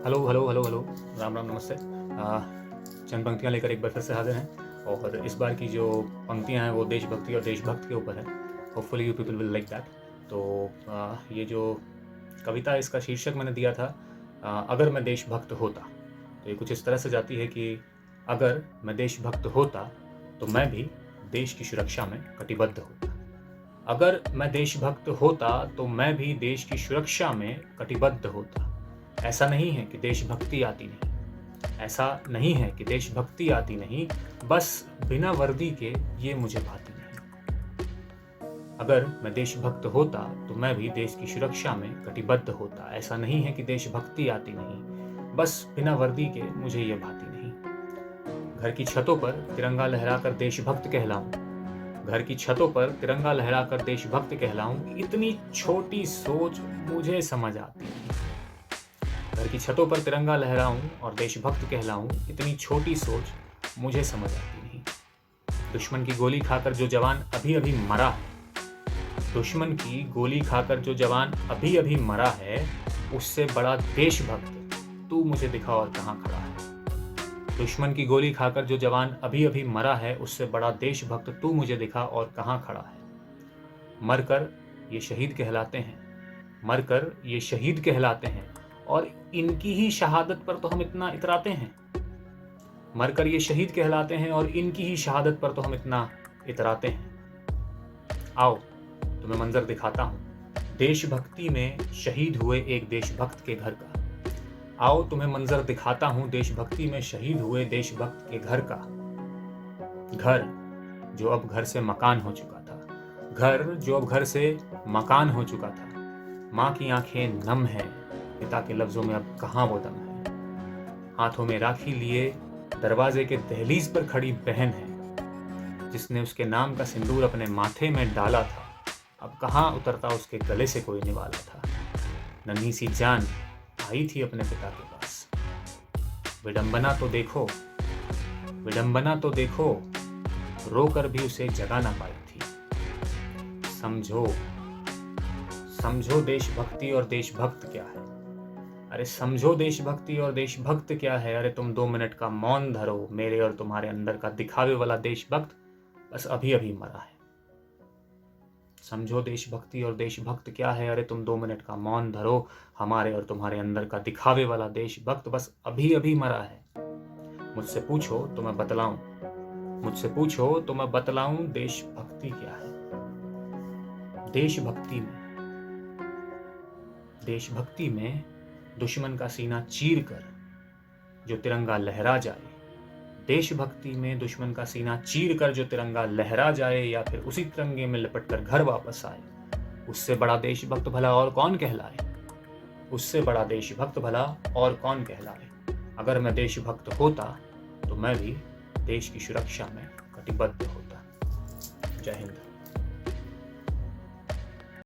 Hello, hello, hello, hello. Ram, Ram, नमस्ते। चंद पंक्तियाँ लेकर एक बार फिर से हाज़िर हैं और इस बार की जो पंक्तियाँ हैं वो देशभक्ति और देशभक्त के ऊपर है। Hopefully you people will like that. तो ये जो कविता इसका शीर्षक मैंने दिया था अगर मैं देशभक्त होता। तो ये कुछ इस तरह से जाती है कि अगर मैं देशभक्त होता तो मैं भी देश की सुरक्षा में कटिबद्ध होता। अगर मैं देशभक्त होता तो मैं भी देश की सुरक्षा में कटिबद्ध होता। ऐसा नहीं है कि देशभक्ति आती नहीं, ऐसा नहीं है कि देशभक्ति आती नहीं, बस बिना वर्दी के ये मुझे भाती नहीं। अगर मैं देशभक्त होता तो मैं भी देश की सुरक्षा में कटिबद्ध होता। ऐसा नहीं है कि देशभक्ति आती नहीं, बस बिना वर्दी के मुझे ये भाती नहीं। घर की छतों पर तिरंगा लहराकर देशभक्त कहलाऊं, घर की छतों पर तिरंगा लहराकर देशभक्त कहलाऊं, इतनी छोटी सोच मुझे समझ आती नहीं। घर की छतों पर तिरंगा लहराऊं और देशभक्त कहलाऊं, इतनी छोटी सोच मुझे समझ आती नहीं। दुश्मन की गोली खाकर जो जवान अभी अभी मरा है, दुश्मन की गोली खाकर जो जवान अभी अभी मरा है, उससे बड़ा देशभक्त तू मुझे दिखा और कहां खड़ा है। दुश्मन की गोली खाकर जो जवान अभी अभी मरा है, उससे बड़ा देशभक्त तू मुझे दिखा और कहां खड़ा है। मरकर ये शहीद कहलाते हैं, मरकर ये शहीद कहलाते हैं और इनकी ही शहादत पर तो हम इतना इतराते हैं। मरकर ये शहीद कहलाते हैं और इनकी ही शहादत पर तो हम इतना इतराते हैं। आओ तुम्हें मंजर दिखाता हूं देशभक्ति में शहीद हुए एक देशभक्त के घर का। आओ तुम्हें मंजर दिखाता हूं देशभक्ति में शहीद हुए देशभक्त के घर का। घर जो अब घर से मकान हो चुका था, घर जो अब घर से मकान हो चुका था। माँ की आंखें नम है, पिता के लफ्जों में अब कहाँ वो दम है। हाथों में राखी लिए दरवाजे के दहलीज पर खड़ी बहन है, जिसने उसके नाम का सिंदूर अपने माथे में डाला था, अब कहाँ उतरता उसके गले से कोई निवाला था। नन्ही सी जान आई थी अपने पिता के पास। विडंबना तो देखो, विडंबना तो देखो, रोकर भी उसे जगा ना पाई थी। समझो, समझो देशभक्ति और देशभक्त क्या है। अरे समझो देशभक्ति और देशभक्त क्या है। अरे तुम 2 मिनट का मौन धरो, मेरे और तुम्हारे अंदर का दिखावे वाला देशभक्त बस अभी अभी मरा है। समझो देशभक्ति और देशभक्त क्या है। अरे तुम 2 मिनट का मौन धरो, हमारे और तुम्हारे अंदर का दिखावे वाला देशभक्त बस अभी अभी मरा है। मुझसे पूछो तो मैं बतलाऊं, मुझसे पूछो तो मैं बतलाऊं देशभक्ति क्या है। देशभक्ति में, देशभक्ति में दुश्मन का सीना चीर कर जो तिरंगा लहरा जाए, देशभक्ति में दुश्मन का सीना चीर कर जो तिरंगा लहरा जाए या फिर उसी तिरंगे में लिपट कर घर वापस आए, उससे बड़ा देशभक्त भला और कौन कहलाए। उससे बड़ा देशभक्त भला और कौन कहलाए। अगर मैं देशभक्त होता तो मैं भी देश की सुरक्षा में कटिबद्ध होता। जय हिंद।